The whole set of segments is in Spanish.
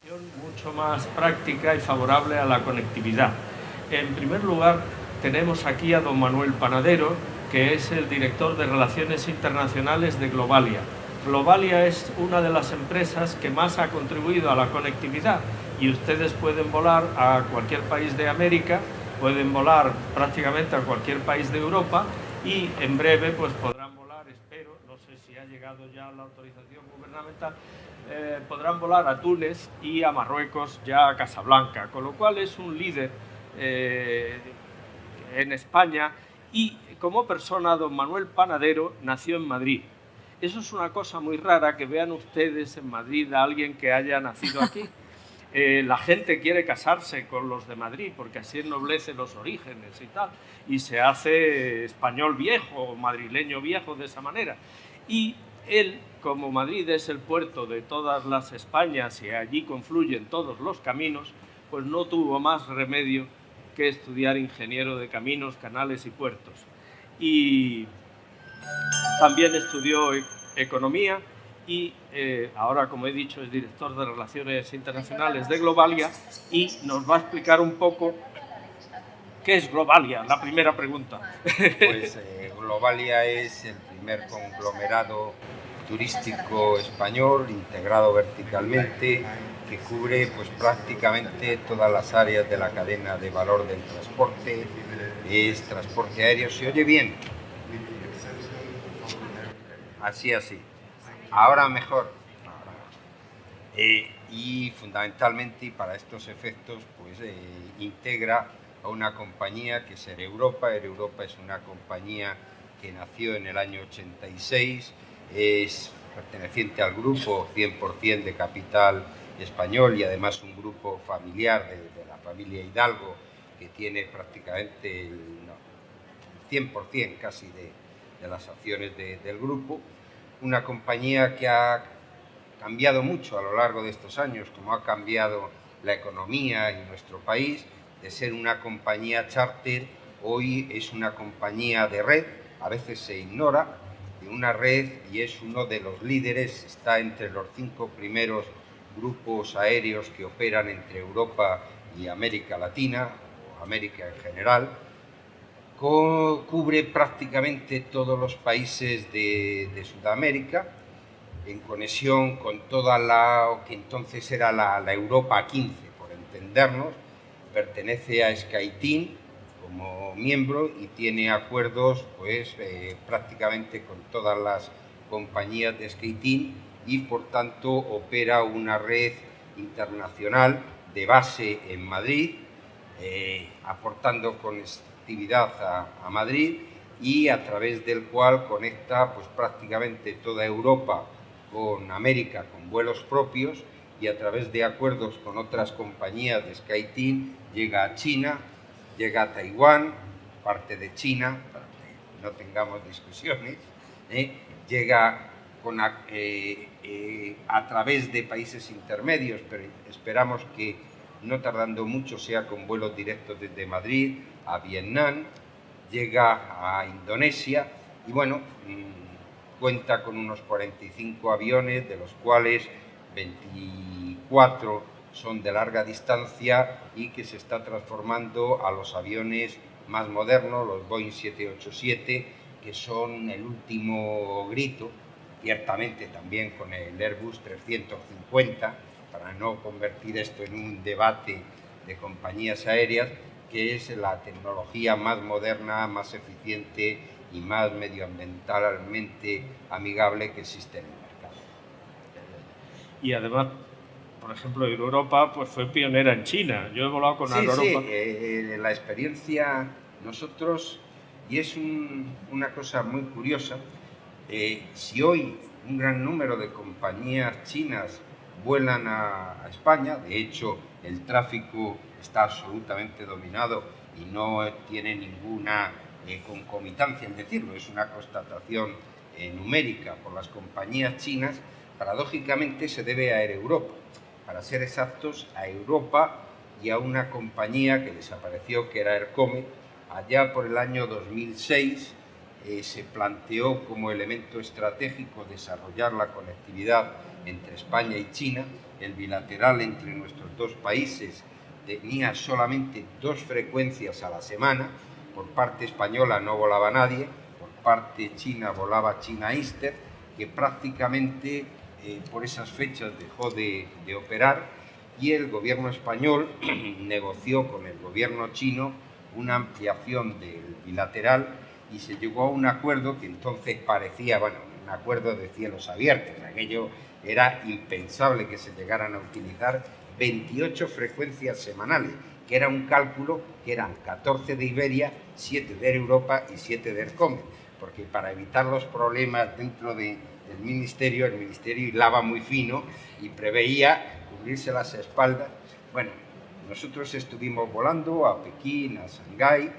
Mucho más práctica y favorable a la conectividad. En primer lugar, tenemos aquí a don Manuel Panadero, que es el director de Relaciones Internacionales de Globalia. Globalia es una de las empresas que más ha contribuido a la conectividad y ustedes pueden volar a cualquier país de América, pueden volar prácticamente a cualquier país de Europa y en breve pues podrán volar, espero, no sé si ha llegado ya la autorización gubernamental, podrán volar a Túnez y a Marruecos, ya a Casablanca, con lo cual es un líder en España. Y como persona, don Manuel Panadero nació en Madrid. Eso es una cosa muy rara, que vean ustedes en Madrid a alguien que haya nacido aquí. La gente quiere casarse con los de Madrid porque así ennoblece los orígenes y tal, y se hace español viejo, madrileño viejo de esa manera. Y él, como Madrid es el puerto de todas las Españas y allí confluyen todos los caminos, pues no tuvo más remedio que estudiar ingeniero de caminos, canales y puertos. Y también estudió economía y ahora, como he dicho, es director de Relaciones Internacionales de Globalia y nos va a explicar un poco qué es Globalia, la primera pregunta. Pues Globalia es el primer conglomerado turístico español integrado verticalmente que cubre pues prácticamente todas las áreas de la cadena de valor del transporte. Es transporte aéreo. ¿Se oye bien? Así. Ahora mejor. Y fundamentalmente, y para estos efectos, pues integra a una compañía que es Air Europa. Air Europa es una compañía que nació en el año 86, es perteneciente al grupo 100% de capital español y además un grupo familiar de la familia Hidalgo que tiene prácticamente el 100% casi de las acciones del grupo. Una compañía que ha cambiado mucho a lo largo de estos años, como ha cambiado la economía en nuestro país. De ser una compañía charter, hoy es una compañía de red, a veces se ignora, de una red, y es uno de los líderes, está entre los 5 primeros grupos aéreos que operan entre Europa y América Latina, o América en general. Cubre prácticamente todos los países de Sudamérica, en conexión con toda lo que entonces era la Europa 15, por entendernos. Pertenece a SkyTeam como miembro y tiene acuerdos pues prácticamente con todas las compañías de SkyTeam y por tanto opera una red internacional de base en Madrid, aportando conectividad a Madrid y a través del cual conecta pues prácticamente toda Europa con América con vuelos propios y a través de acuerdos con otras compañías de SkyTeam llega a China, llega a Taiwán, parte de China, para que no tengamos discusiones, llega a través de países intermedios, pero esperamos que no tardando mucho sea con vuelos directos desde Madrid a Vietnam, llega a Indonesia y bueno, cuenta con unos 45 aviones, de los cuales 24 son de larga distancia y que se está transformando a los aviones más modernos, los Boeing 787, que son el último grito, ciertamente también con el Airbus 350, para no convertir esto en un debate de compañías aéreas, que es la tecnología más moderna, más eficiente y más medioambientalmente amigable que existe en el mercado. Y además, por ejemplo, Europa pues fue pionera en China. Yo he volado con Europa. Sí, la experiencia nosotros, y es una cosa muy curiosa, si hoy un gran número de compañías chinas vuelan a España, de hecho el tráfico está absolutamente dominado y no tiene ninguna concomitancia en decirlo, es una constatación numérica por las compañías chinas, paradójicamente se debe a Air Europa, para ser exactos a Europa y a una compañía que desapareció que era Aircomet. Allá por el año 2006 se planteó como elemento estratégico desarrollar la conectividad entre España y China. El bilateral entre nuestros dos países tenía solamente 2 frecuencias a la semana. Por parte española no volaba nadie, por parte china volaba China Eastern, que prácticamente por esas fechas dejó de operar, y el gobierno español negoció con el gobierno chino una ampliación del bilateral y se llegó a un acuerdo que entonces parecía, bueno, un acuerdo de cielos abiertos. Aquello era impensable que se llegaran a utilizar 28 frecuencias semanales, que era un cálculo que eran 14 de Iberia, 7 de Air Europa y 7 de Ercomer, porque para evitar los problemas dentro del ministerio, el ministerio hilaba muy fino y preveía cubrirse las espaldas. Bueno, nosotros estuvimos volando a Pekín, a Shanghái,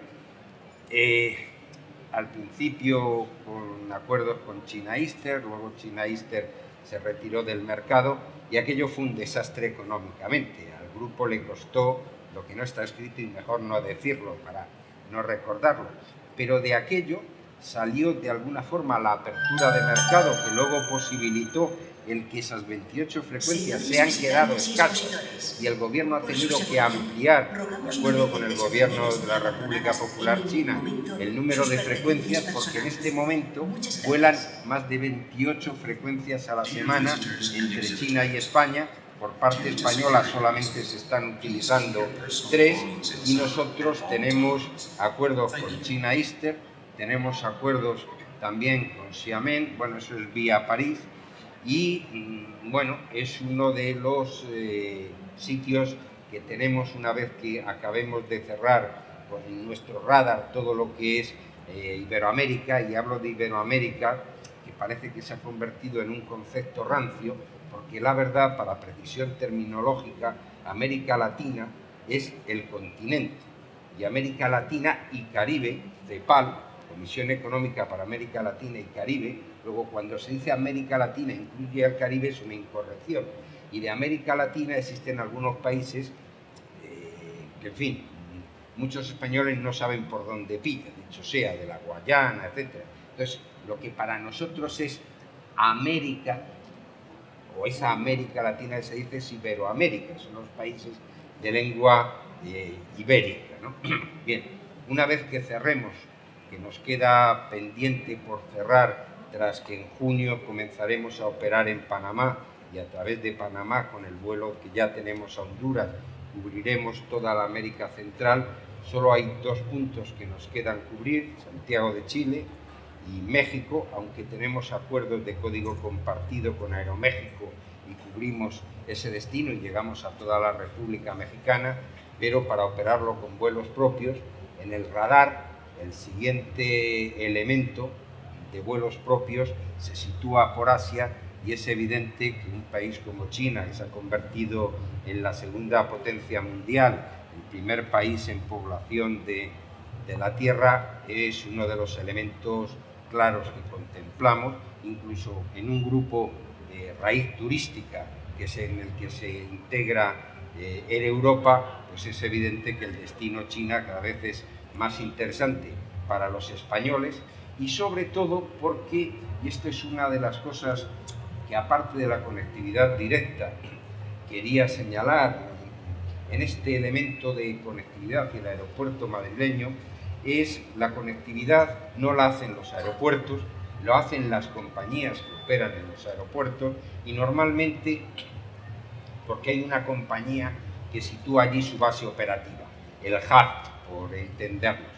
al principio con acuerdos con China Eastern, luego China Eastern se retiró del mercado y aquello fue un desastre económicamente. Al grupo le costó lo que no está escrito, y mejor no decirlo para no recordarlo, pero de aquello salió de alguna forma la apertura de mercado, que luego posibilitó el que esas 28 frecuencias se han quedado escasas, y el gobierno ha tenido que ampliar, de acuerdo con el gobierno de la República Popular China, el número de frecuencias, porque en este momento vuelan más de 28 frecuencias a la semana entre China y España. Por parte española solamente se están utilizando 3, y nosotros tenemos acuerdos con China Eastern, tenemos acuerdos también con Xiamen, bueno, eso es vía París, y bueno, es uno de los sitios que tenemos una vez que acabemos de cerrar con nuestro radar todo lo que es Iberoamérica, y hablo de Iberoamérica, que parece que se ha convertido en un concepto rancio, porque la verdad, para precisión terminológica, América Latina es el continente, y América Latina y Caribe, CEPAL, Comisión Económica para América Latina y Caribe. Luego, cuando se dice América Latina incluye al Caribe, es una incorrección, y de América Latina existen algunos países que, en fin, muchos españoles no saben por dónde pilla, dicho sea, de la Guayana, etc. Entonces, lo que para nosotros es América, o esa América Latina, se dice es Iberoamérica, son los países de lengua ibérica, ¿no? Bien, una vez que cerremos, que nos queda pendiente por cerrar, tras que en junio comenzaremos a operar en Panamá, y a través de Panamá, con el vuelo que ya tenemos a Honduras, cubriremos toda la América Central. Solo hay 2 puntos que nos quedan cubrir: Santiago de Chile y México, aunque tenemos acuerdos de código compartido con Aeroméxico y cubrimos ese destino y llegamos a toda la República Mexicana, pero para operarlo con vuelos propios. En el radar, el siguiente elemento de vuelos propios se sitúa por Asia, y es evidente que un país como China, que se ha convertido en la segunda potencia mundial, el primer país en población de la Tierra, es uno de los elementos claros que contemplamos, incluso en un grupo de raíz turística que es en el que se integra Air Europa. Pues es evidente que el destino China cada vez es más interesante para los españoles, y sobre todo porque, y esto es una de las cosas que, aparte de la conectividad directa, quería señalar en este elemento de conectividad hacia el aeropuerto madrileño, es la conectividad. No la hacen los aeropuertos, lo hacen las compañías que operan en los aeropuertos, y normalmente porque hay una compañía que sitúa allí su base operativa, el hub, por entendernos.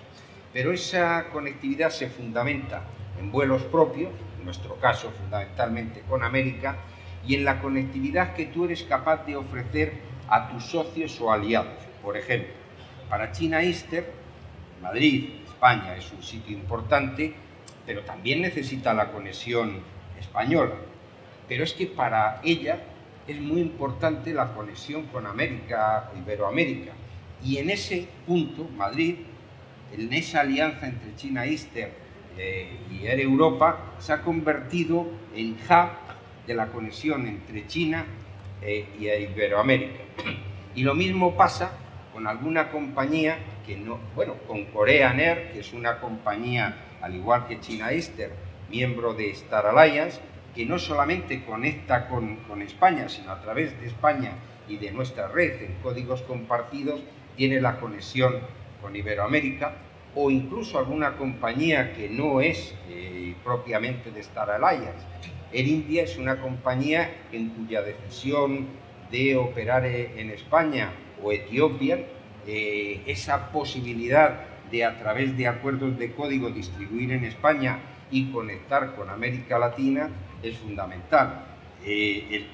Pero esa conectividad se fundamenta en vuelos propios, en nuestro caso fundamentalmente con América, y en la conectividad que tú eres capaz de ofrecer a tus socios o aliados. Por ejemplo, para China Eastern, Madrid, España, es un sitio importante, pero también necesita la conexión española. Pero es que para ella es muy importante la conexión con América, Iberoamérica. Y en ese punto, Madrid, en esa alianza entre China Eastern y Air Europa, se ha convertido en hub de la conexión entre China y Iberoamérica. Y lo mismo pasa con alguna compañía que no, bueno, con Korean Air, que es una compañía, al igual que China Eastern, miembro de Star Alliance, que no solamente conecta con España, sino a través de España y de nuestra red en códigos compartidos, tiene la conexión con Iberoamérica, o incluso alguna compañía que no es propiamente de Star Alliance. Air India es una compañía en cuya decisión de operar en España o Etiopía, esa posibilidad de a través de acuerdos de código distribuir en España y conectar con América Latina es fundamental.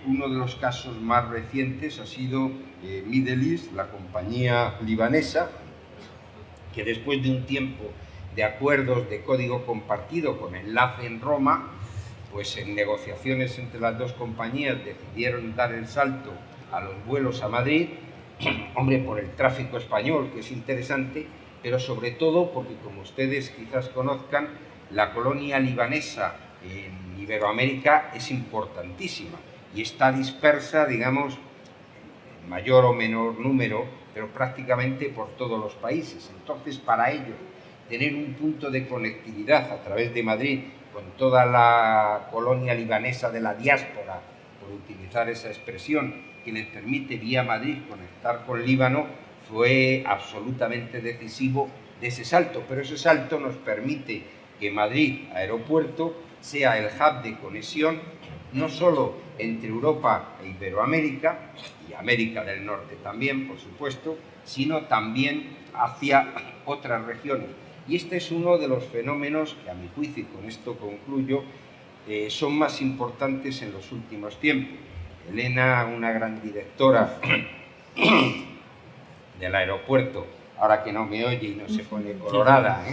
Uno de los casos más recientes ha sido Middle East, la compañía libanesa, que después de un tiempo de acuerdos de código compartido con enlace en Roma, pues en negociaciones entre las dos compañías decidieron dar el salto a los vuelos a Madrid, hombre, por el tráfico español, que es interesante, pero sobre todo porque, como ustedes quizás conozcan, la colonia libanesa en Iberoamérica es importantísima y está dispersa, digamos, en mayor o menor número, pero prácticamente por todos los países. Entonces, para ellos, tener un punto de conectividad a través de Madrid con toda la colonia libanesa de la diáspora, por utilizar esa expresión, que les permite vía Madrid conectar con Líbano, fue absolutamente decisivo de ese salto. Pero ese salto nos permite que Madrid Aeropuerto sea el hub de conexión no solo entre Europa e Iberoamérica, y América del Norte también, por supuesto, sino también hacia otras regiones. Y este es uno de los fenómenos que, a mi juicio, y con esto concluyo, son más importantes en los últimos tiempos. Elena, una gran directora del aeropuerto, ahora que no me oye y no se pone colorada,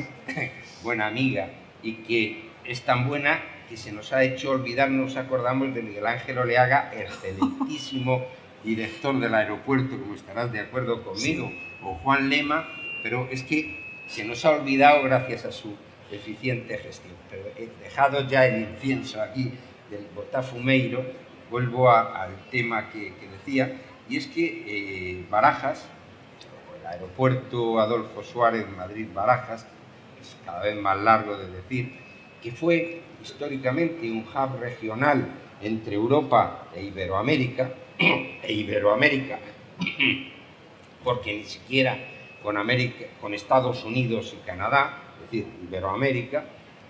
buena amiga, y que es tan buena que se nos ha hecho olvidar, no nos acordamos de Miguel Ángel Oleaga, excelentísimo director del aeropuerto, como estarás de acuerdo conmigo, o Juan Lema, pero es que se nos ha olvidado gracias a su eficiente gestión. Pero he dejado ya el incienso aquí del Botafumeiro, vuelvo al tema que decía, y es que Barajas, el aeropuerto Adolfo Suárez Madrid-Barajas, es cada vez más largo de decir, que fue históricamente un hub regional entre Europa e Iberoamérica, porque ni siquiera con Estados Unidos y Canadá, es decir, Iberoamérica,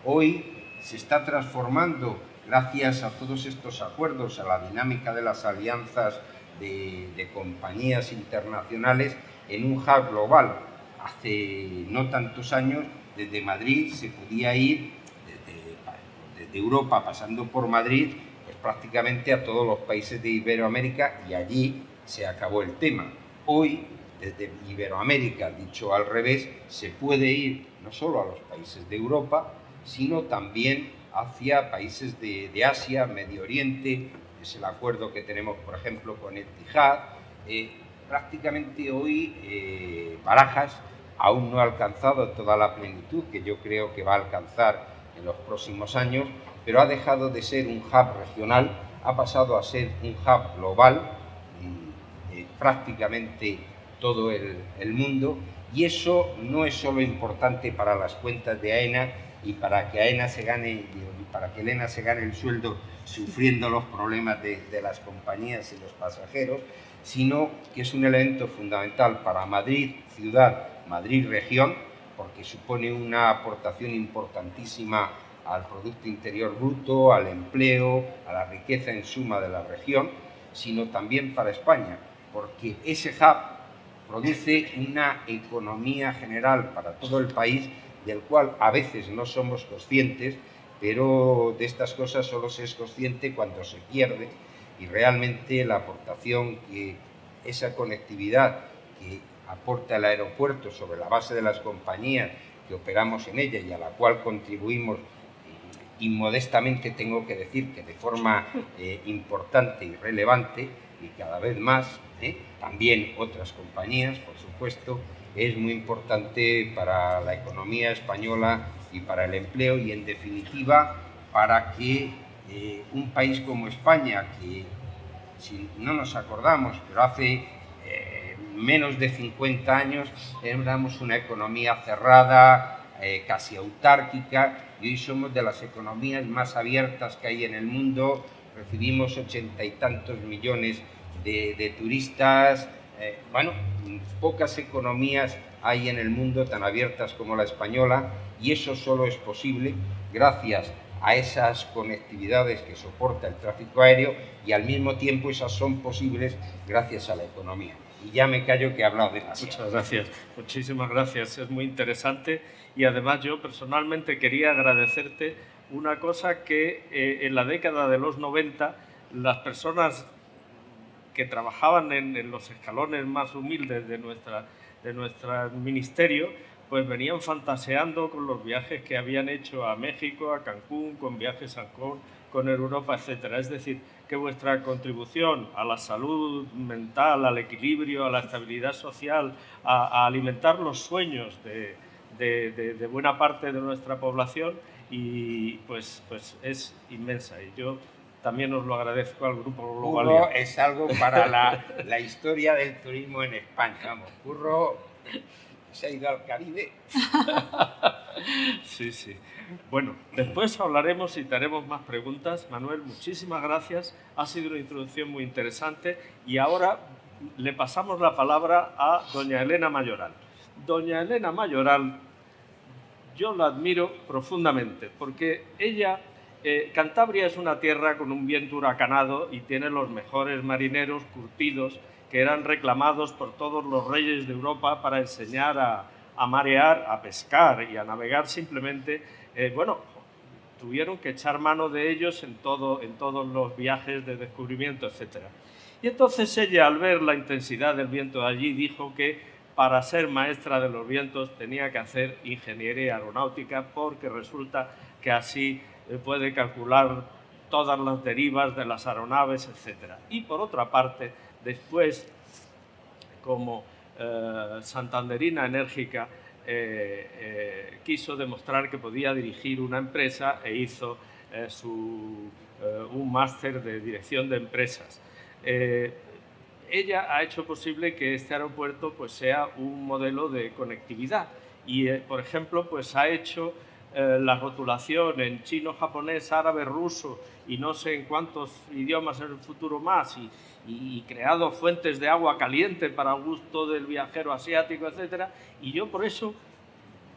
hoy se está transformando, gracias a todos estos acuerdos, a la dinámica de las alianzas de compañías internacionales, en un hub global. Hace no tantos años, desde Madrid se podía ir, desde Europa pasando por Madrid, pues prácticamente a todos los países de Iberoamérica, y allí se acabó el tema. Hoy, desde Iberoamérica, dicho al revés, se puede ir no solo a los países de Europa, sino también hacia países de Asia, Medio Oriente. Es el acuerdo que tenemos, por ejemplo, con Etihad. Prácticamente hoy Barajas aún no ha alcanzado toda la plenitud que yo creo que va a alcanzar en los próximos años, pero ha dejado de ser un hub regional, ha pasado a ser un hub global, prácticamente todo el mundo, y eso no es solo importante para las cuentas de AENA y para que Elena se gane el sueldo sufriendo los problemas de las compañías y los pasajeros, sino que es un elemento fundamental para Madrid ciudad, Madrid región, porque supone una aportación importantísima al Producto Interior Bruto, al empleo, a la riqueza en suma de la región, sino también para España, porque ese hub produce una economía general para todo el país, del cual a veces no somos conscientes, pero de estas cosas solo se es consciente cuando se pierde, y realmente la aportación que esa conectividad que aporta el aeropuerto sobre la base de las compañías que operamos en ella y a la cual contribuimos, y modestamente tengo que decir que de forma importante y relevante, y cada vez más, también otras compañías, por supuesto, es muy importante para la economía española y para el empleo, y en definitiva para que un país como España, que si no nos acordamos, pero hace menos de 50 años éramos una economía cerrada, casi autárquica, y hoy somos de las economías más abiertas que hay en el mundo, recibimos 80 y tantos millones de turistas. Bueno, pocas economías hay en el mundo tan abiertas como la española, y eso solo es posible gracias a esas conectividades que soporta el tráfico aéreo, y al mismo tiempo esas son posibles gracias a la economía. Y ya me callo, que he hablado demasiado. Muchas gracias, muchísimas gracias, es muy interesante, y además yo personalmente quería agradecerte una cosa que en la década de los 90 las personas que trabajaban en los escalones más humildes de nuestro ministerio, pues venían fantaseando con los viajes que habían hecho a México, a Cancún, con viajes a Cancún, con Europa, etcétera. Es decir, que vuestra contribución a la salud mental, al equilibrio, a la estabilidad social, a alimentar los sueños de buena parte de nuestra población, y pues es inmensa. Y yo también os lo agradezco al Grupo Globalia. Curro es algo para la historia del turismo en España. Vamos, Curro se ha ido al Caribe. Sí, sí. Bueno, después hablaremos y te haremos más preguntas. Manuel, muchísimas gracias. Ha sido una introducción muy interesante, y ahora le pasamos la palabra a doña Elena Mayoral. Doña Elena Mayoral, yo la admiro profundamente porque ella... Cantabria es una tierra con un viento huracanado y tiene los mejores marineros curtidos que eran reclamados por todos los reyes de Europa para enseñar a marear, a pescar y a navegar simplemente. Bueno, tuvieron que echar mano de ellos en todos los viajes de descubrimiento, etc. Y entonces ella, al ver la intensidad del viento de allí, dijo que para ser maestra de los vientos tenía que hacer ingeniería aeronáutica, porque resulta que así puede calcular todas las derivas de las aeronaves, etc. Y por otra parte, después, como santanderina enérgica, quiso demostrar que podía dirigir una empresa e hizo un máster de dirección de empresas. Ella ha hecho posible que este aeropuerto pues, sea un modelo de conectividad y, por ejemplo, pues, ha hecho la rotulación en chino, japonés, árabe, ruso y no sé en cuántos idiomas en el futuro más, y creado fuentes de agua caliente para gusto del viajero asiático, etc. Y yo por eso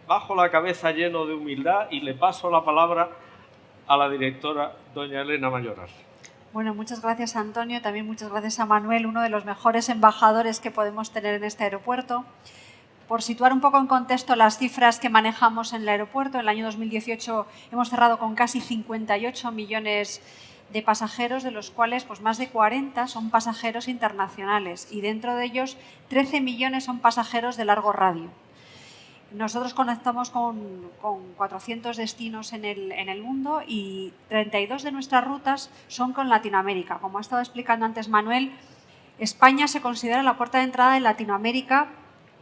bajo la cabeza lleno de humildad y le paso la palabra a la directora, doña Elena Mayoral. Bueno, muchas gracias, Antonio. También muchas gracias a Manuel, uno de los mejores embajadores que podemos tener en este aeropuerto. Por situar un poco en contexto las cifras que manejamos en el aeropuerto, en el año 2018 hemos cerrado con casi 58 millones de pasajeros, de los cuales pues, más de 40 son pasajeros internacionales, y dentro de ellos 13 millones son pasajeros de largo radio. Nosotros conectamos con 400 destinos en el mundo, y 32 de nuestras rutas son con Latinoamérica. Como ha estado explicando antes Manuel, España se considera la puerta de entrada de Latinoamérica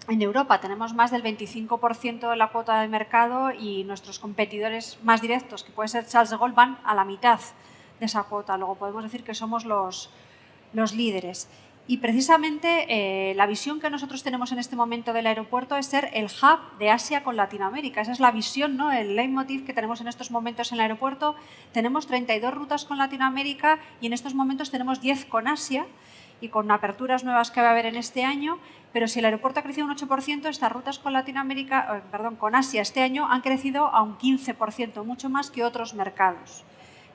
en Europa. Tenemos más del 25% de la cuota de mercado, y nuestros competidores más directos, que puede ser Charles de Gaulle, van a la mitad de esa cuota. Luego podemos decir que somos los líderes. Y precisamente la visión que nosotros tenemos en este momento del aeropuerto es ser el hub de Asia con Latinoamérica. Esa es la visión, ¿no? El leitmotiv que tenemos en estos momentos en el aeropuerto. Tenemos 32 rutas con Latinoamérica y en estos momentos tenemos 10 con Asia, y con aperturas nuevas que va a haber en este año. Pero si el aeropuerto ha crecido un 8%, estas rutas con con Asia este año han crecido a un 15%, mucho más que otros mercados.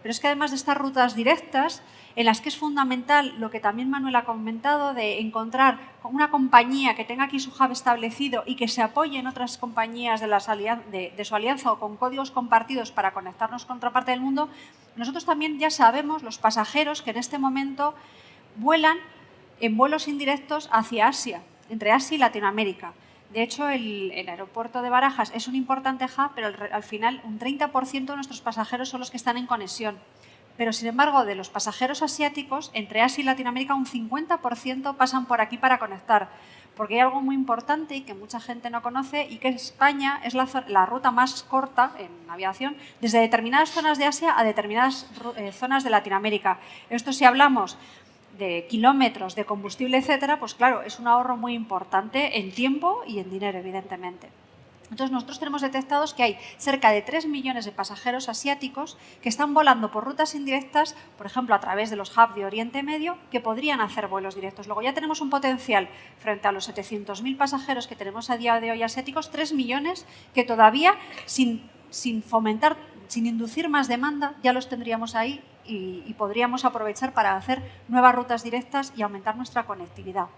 Pero es que además de estas rutas directas, en las que es fundamental lo que también Manuel ha comentado, de encontrar una compañía que tenga aquí su hub establecido y que se apoye en otras compañías de su alianza o con códigos compartidos para conectarnos con otra parte del mundo, nosotros también ya sabemos, los pasajeros, que en este momento vuelan en vuelos indirectos hacia Asia, entre Asia y Latinoamérica. De hecho, el aeropuerto de Barajas es un importante hub, pero al final un 30% de nuestros pasajeros son los que están en conexión. Pero, sin embargo, de los pasajeros asiáticos, entre Asia y Latinoamérica, un 50% pasan por aquí para conectar. Porque hay algo muy importante y que mucha gente no conoce, y que España es la ruta más corta en aviación desde determinadas zonas de Asia a determinadas zonas de Latinoamérica. Esto, si hablamos de kilómetros, de combustible, etcétera, pues claro, es un ahorro muy importante en tiempo y en dinero, evidentemente. Entonces, nosotros tenemos detectados que hay cerca de 3 millones de pasajeros asiáticos que están volando por rutas indirectas, por ejemplo, a través de los hubs de Oriente Medio, que podrían hacer vuelos directos. Luego ya tenemos un potencial frente a los 700.000 pasajeros que tenemos a día de hoy asiáticos, 3 millones que todavía, sin fomentar, sin inducir más demanda, ya los tendríamos ahí y podríamos aprovechar para hacer nuevas rutas directas y aumentar nuestra conectividad.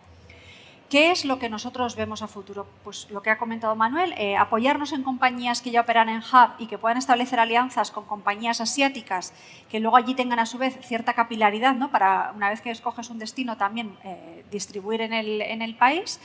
¿Qué es lo que nosotros vemos a futuro? Pues lo que ha comentado Manuel, apoyarnos en compañías que ya operan en hub y que puedan establecer alianzas con compañías asiáticas que luego allí tengan a su vez cierta capilaridad, ¿no? Para una vez que escoges un destino también distribuir en el país.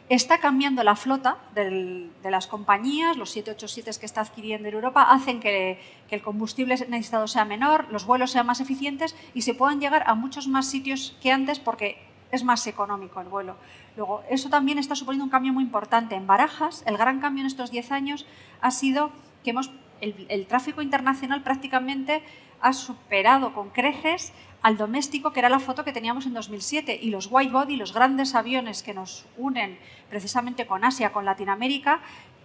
Está cambiando la flota de las compañías, los 787 que está adquiriendo en Europa hacen que el combustible necesitado sea menor, los vuelos sean más eficientes y se puedan llegar a muchos más sitios que antes porque es más económico el vuelo. Luego, eso también está suponiendo un cambio muy importante. En Barajas, el gran cambio en estos 10 años ha sido que el tráfico internacional prácticamente ha superado con creces al doméstico, que era la foto que teníamos en 2007, y los wide body, los grandes aviones que nos unen precisamente con Asia, con Latinoamérica,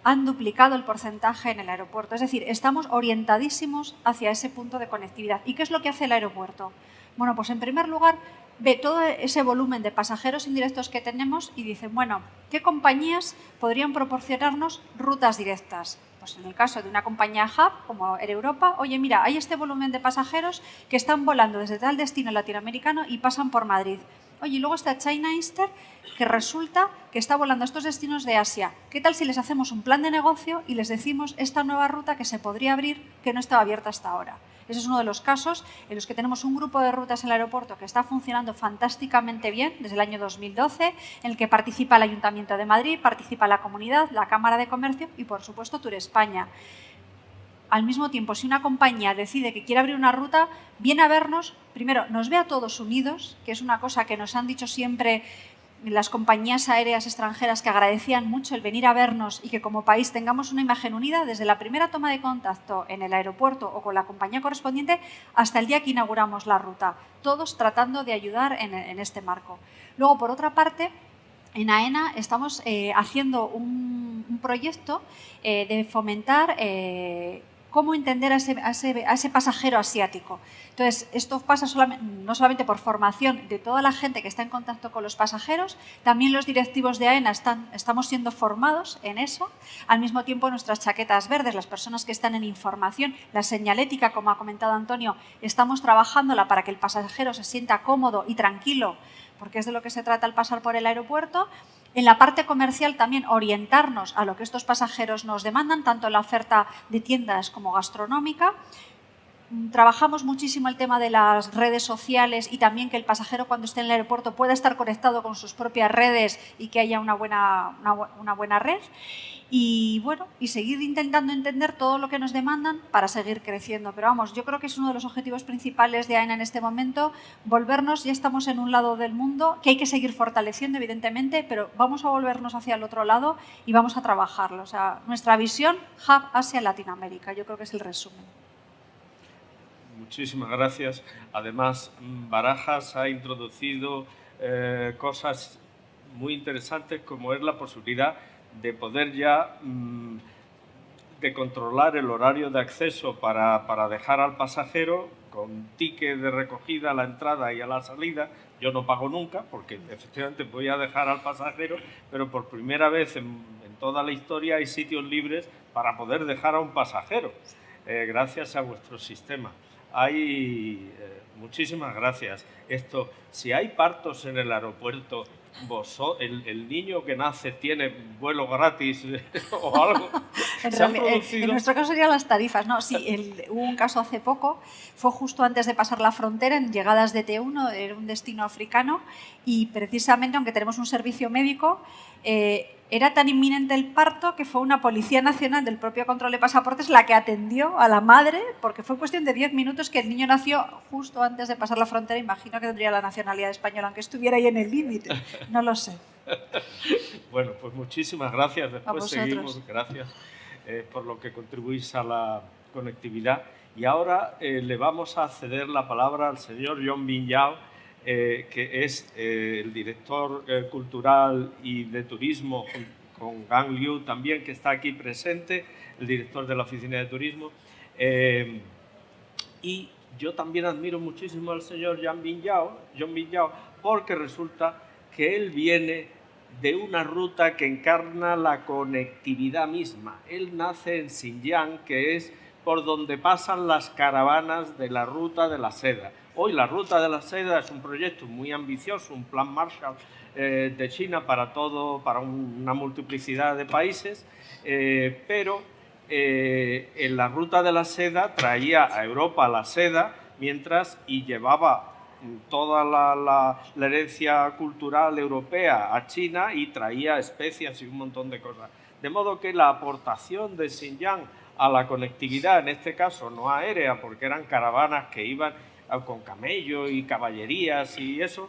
han duplicado el porcentaje en el aeropuerto. Es decir, estamos orientadísimos hacia ese punto de conectividad. ¿Y qué es lo que hace el aeropuerto? Bueno, pues en primer lugar, ve todo ese volumen de pasajeros indirectos que tenemos y dice, bueno, ¿qué compañías podrían proporcionarnos rutas directas? Pues en el caso de una compañía hub como Air Europa, oye, mira, hay este volumen de pasajeros que están volando desde tal destino latinoamericano y pasan por Madrid. Oye, y luego está China Eastern, que resulta que está volando a estos destinos de Asia. ¿Qué tal si les hacemos un plan de negocio y les decimos esta nueva ruta que se podría abrir que no estaba abierta hasta ahora? Ese es uno de los casos en los que tenemos un grupo de rutas en el aeropuerto que está funcionando fantásticamente bien desde el año 2012, en el que participa el Ayuntamiento de Madrid, participa la comunidad, la Cámara de Comercio y, por supuesto, Turespaña. Al mismo tiempo, si una compañía decide que quiere abrir una ruta, viene a vernos, primero, nos ve a todos unidos, que es una cosa que nos han dicho siempre las compañías aéreas extranjeras, que agradecían mucho el venir a vernos y que como país tengamos una imagen unida desde la primera toma de contacto en el aeropuerto o con la compañía correspondiente hasta el día que inauguramos la ruta, todos tratando de ayudar en este marco. Luego, por otra parte, en AENA estamos haciendo un proyecto de fomentar cómo entender a ese pasajero asiático. Entonces, esto pasa no solamente por formación de toda la gente que está en contacto con los pasajeros, también los directivos de AENA estamos siendo formados en eso. Al mismo tiempo, nuestras chaquetas verdes, las personas que están en información, la señalética, como ha comentado Antonio, estamos trabajándola para que el pasajero se sienta cómodo y tranquilo, porque es de lo que se trata al pasar por el aeropuerto. En la parte comercial también orientarnos a lo que estos pasajeros nos demandan, tanto en la oferta de tiendas como gastronómica. Trabajamos muchísimo el tema de las redes sociales y también que el pasajero cuando esté en el aeropuerto pueda estar conectado con sus propias redes y que haya una buena red. Y bueno, y seguir intentando entender todo lo que nos demandan para seguir creciendo. Pero vamos, yo creo que es uno de los objetivos principales de AENA en este momento, volvernos, ya estamos en un lado del mundo que hay que seguir fortaleciendo evidentemente, pero vamos a volvernos hacia el otro lado y vamos a trabajarlo. O sea, nuestra visión, Hub Asia-Latinoamérica, yo creo que es el resumen. Muchísimas gracias. Además, Barajas ha introducido cosas muy interesantes como es la posibilidad de poder ya de controlar el horario de acceso para dejar al pasajero con ticket de recogida a la entrada y a la salida. Yo no pago nunca porque efectivamente voy a dejar al pasajero, pero por primera vez en toda la historia hay sitios libres para poder dejar a un pasajero, gracias a vuestro sistema. Muchísimas gracias. Si hay partos en el aeropuerto, el niño que nace tiene vuelo gratis o algo. En nuestro caso serían las tarifas, ¿no? Sí, hubo un caso hace poco, fue justo antes de pasar la frontera, en llegadas de T1, era un destino africano y precisamente, aunque tenemos un servicio médico, era tan inminente el parto que fue una policía nacional del propio control de pasaportes la que atendió a la madre, porque fue cuestión de 10 minutos que el niño nació justo antes de pasar la frontera. Imagino que tendría la nacionalidad española, aunque estuviera ahí en el límite. No lo sé. Bueno, pues muchísimas gracias. Después seguimos. Gracias por lo que contribuís a la conectividad. Y ahora le vamos a ceder la palabra al señor John Vinyao, que es el director cultural y de turismo con Gang Liu también, que está aquí presente, el director de la Oficina de Turismo. Y yo también admiro muchísimo al señor John Binyao, porque resulta que él viene de una ruta que encarna la conectividad misma. Él nace en Xinjiang, que es por donde pasan las caravanas de la Ruta de la Seda. Hoy la Ruta de la Seda es un proyecto muy ambicioso, un plan Marshall de China para una multiplicidad de países, pero en la Ruta de la Seda traía a Europa la seda y llevaba toda la herencia cultural europea a China y traía especias y un montón de cosas. De modo que la aportación de Xinjiang a la conectividad, en este caso no aérea, porque eran caravanas que iban con camello y caballerías y eso,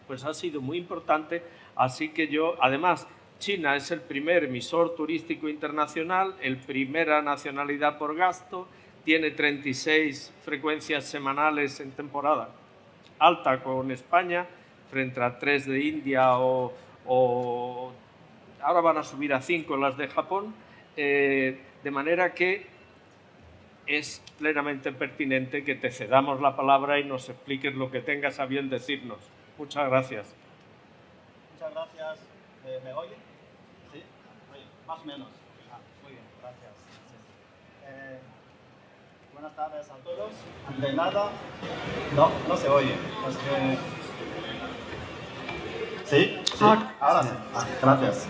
pues ha sido muy importante. Así que además, China es el primer emisor turístico internacional, el primera nacionalidad por gasto, tiene 36 frecuencias semanales en temporada alta con España, frente a 3 de India o ahora van a subir a 5 las de Japón, de manera que es plenamente pertinente que te cedamos la palabra y nos expliques lo que tengas a bien decirnos. Muchas gracias. Muchas gracias. ¿Me oyen? ¿Sí? Oye, más o menos. Muy bien, gracias. Sí. Buenas tardes a todos. De nada, no se oye. ¿Sí? ¿Sí? Ahora sí. Gracias.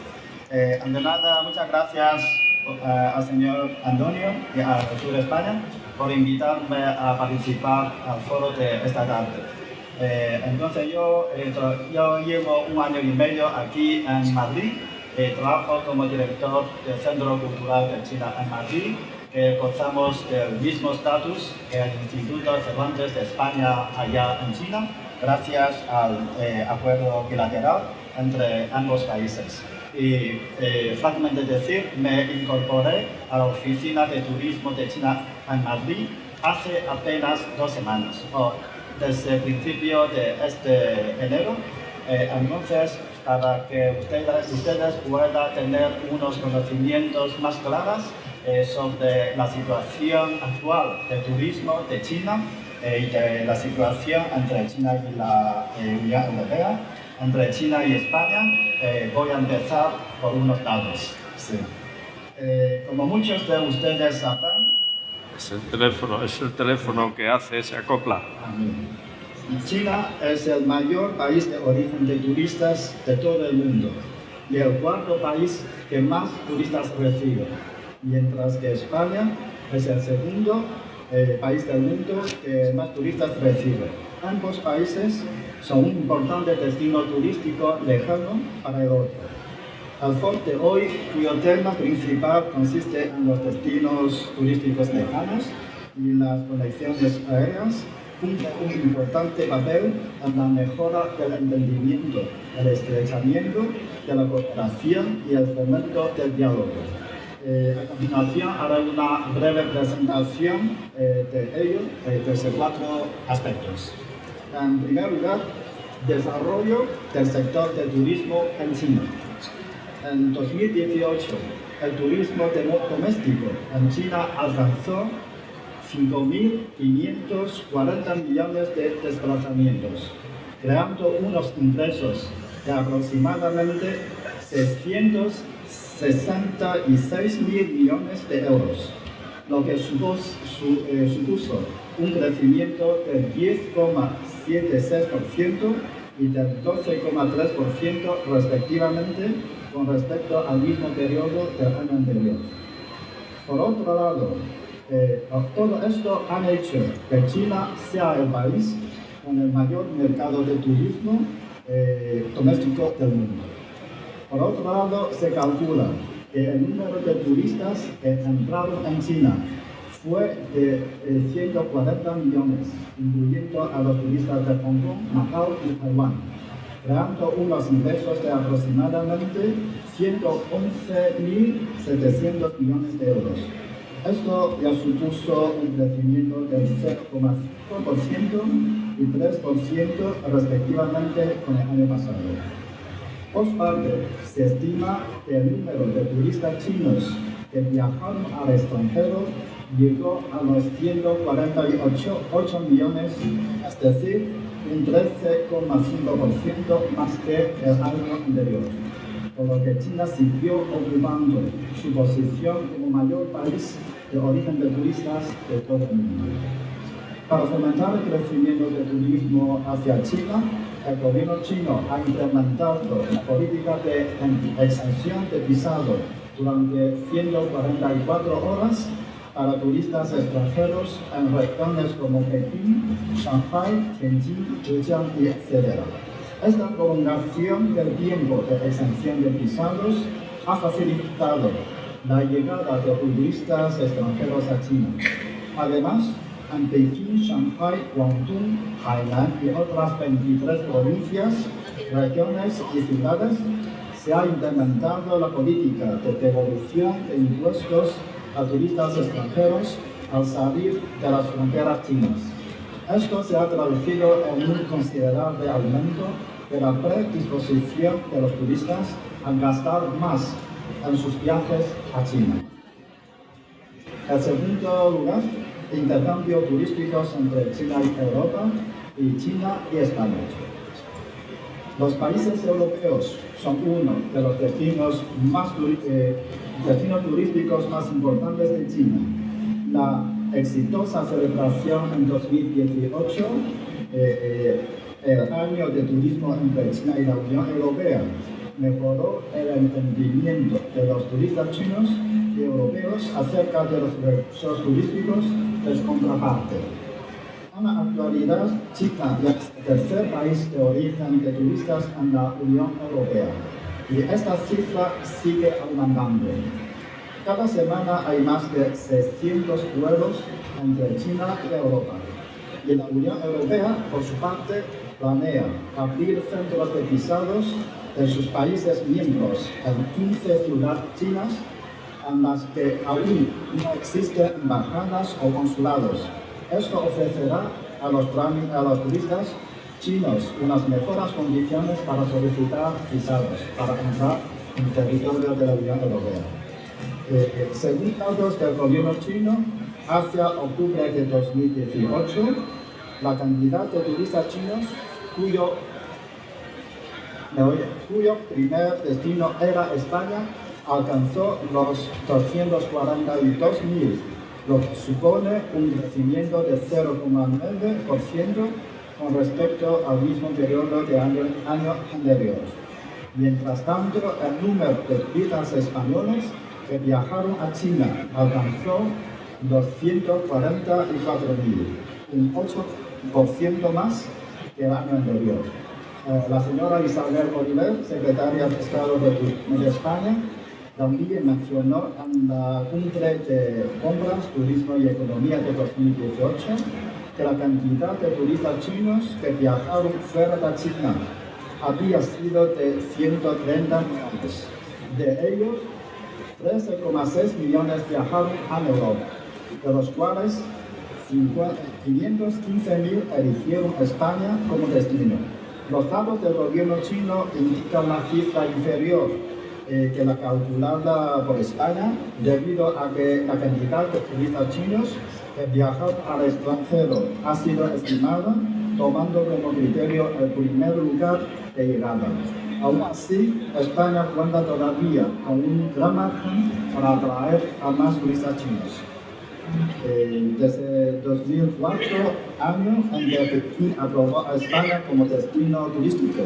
De nada, muchas gracias al señor Antonio y a Tour España por invitarme a participar al foro de esta tarde. Entonces yo llevo 1 año y medio aquí en Madrid. Trabajo como director del Centro Cultural de China en Madrid, que gozamos del mismo estatus que el Instituto Cervantes de España allá en China, gracias al acuerdo bilateral entre ambos países. Y francamente decir, me incorporé a la Oficina de Turismo de China en Madrid hace apenas 2 semanas, desde el principio de este enero. Entonces, para que ustedes puedan tener unos conocimientos más claros sobre la situación actual del turismo de China y de la situación entre China y la Unión Europea, entre China y España, voy a empezar por unos datos. Sí. Como muchos de ustedes sabrán, es el teléfono que se acopla. China es el mayor país de origen de turistas de todo el mundo y el 4º país que más turistas recibe, mientras que España es el 2º país del mundo que más turistas recibe. Ambos países son un importante destino turístico lejano para el otro. El foro de hoy, cuyo tema principal consiste en los destinos turísticos lejanos y las conexiones aéreas, cumple un importante papel en la mejora del entendimiento, el estrechamiento de la cooperación y el fomento del diálogo. A continuación haré una breve presentación de ello, desde 4 aspectos. En primer lugar, desarrollo del sector del turismo en China. En 2018, el turismo doméstico en China alcanzó 5.540 millones de desplazamientos, creando unos ingresos de aproximadamente 666.000 millones de euros, lo que supuso un crecimiento del 10,76% y del 12,3% respectivamente con respecto al mismo periodo del año anterior. Por otro lado, todo esto ha hecho que China sea el país con el mayor mercado de turismo doméstico del mundo. Por otro lado, se calcula que el número de turistas que entraron en China fue de 140 millones, incluyendo a los turistas de Hong Kong, Macao y Taiwán, creando unos ingresos de aproximadamente 111.700 millones de euros. Esto ya supuso un crecimiento del 0,5% y 3% respectivamente con el año pasado. Por su parte, se estima que el número de turistas chinos que viajaron al extranjero llegó a los 148 millones, es decir, un 13,5% más que el año anterior, por lo que China siguió ocupando su posición como mayor país de origen de turistas de todo el mundo. Para fomentar el crecimiento del turismo hacia China, el gobierno chino ha implementado la política de exención de visado durante 144 horas para turistas extranjeros en regiones como Pekín, Shanghai, Tianjin, Zhejiang, etc. Esta prolongación del tiempo de exención de visados ha facilitado la llegada de turistas extranjeros a China. Además, en Pekín, Shanghai, Guangdong, Hainan y otras 23 provincias, regiones y ciudades se ha implementado la política de devolución de impuestos a turistas extranjeros al salir de las fronteras chinas. Esto se ha traducido en un considerable aumento de la predisposición de los turistas a gastar más en sus viajes a China. En segundo lugar, intercambio turísticos entre China y Europa y China y España. Los países europeos son uno de los destinos turísticos más importantes de China. La exitosa celebración en 2018, el año de turismo entre China y la Unión Europea, mejoró el entendimiento de los turistas chinos y europeos acerca de los recursos turísticos de su contraparte. En la actualidad, China es el tercer país de origen de turistas en la Unión Europea y esta cifra sigue aumentando. Cada semana hay más de 600 vuelos entre China y Europa. Y la Unión Europea, por su parte, planea abrir centros de visados en sus países miembros en 15 ciudades chinas en las que aún no existen embajadas o consulados. Esto ofrecerá a los turistas chinos unas mejores condiciones para solicitar visados para entrar en el territorio de la Unión Europea. Según datos del gobierno chino, hacia octubre de 2018, la cantidad de turistas chinos cuyo primer destino era España alcanzó los 242.000, lo que supone un crecimiento de 0,9% con respecto al mismo periodo de año anterior. Mientras tanto, el número de turistas españoles que viajaron a China alcanzó 244.000, un 8% más que el año anterior. La señora Isabel Oliver, secretaria de Estado de España, también mencionó en la cumbre de compras, turismo y economía de 2018 que la cantidad de turistas chinos que viajaron fuera de China había sido de 130 millones. De ellos, 13,6 millones viajaron a Europa, de los cuales 515.000 eligieron España como destino. Los datos del gobierno chino indican una cifra inferior que la calculada por España, debido a que la cantidad de turistas chinos que viajan al extranjero ha sido estimada tomando como criterio el primer lugar de llegada. Aún así, España cuenta todavía con un gran margen para atraer a más turistas chinos. Desde 2004, año en que Pekín aprobó a España como destino turístico,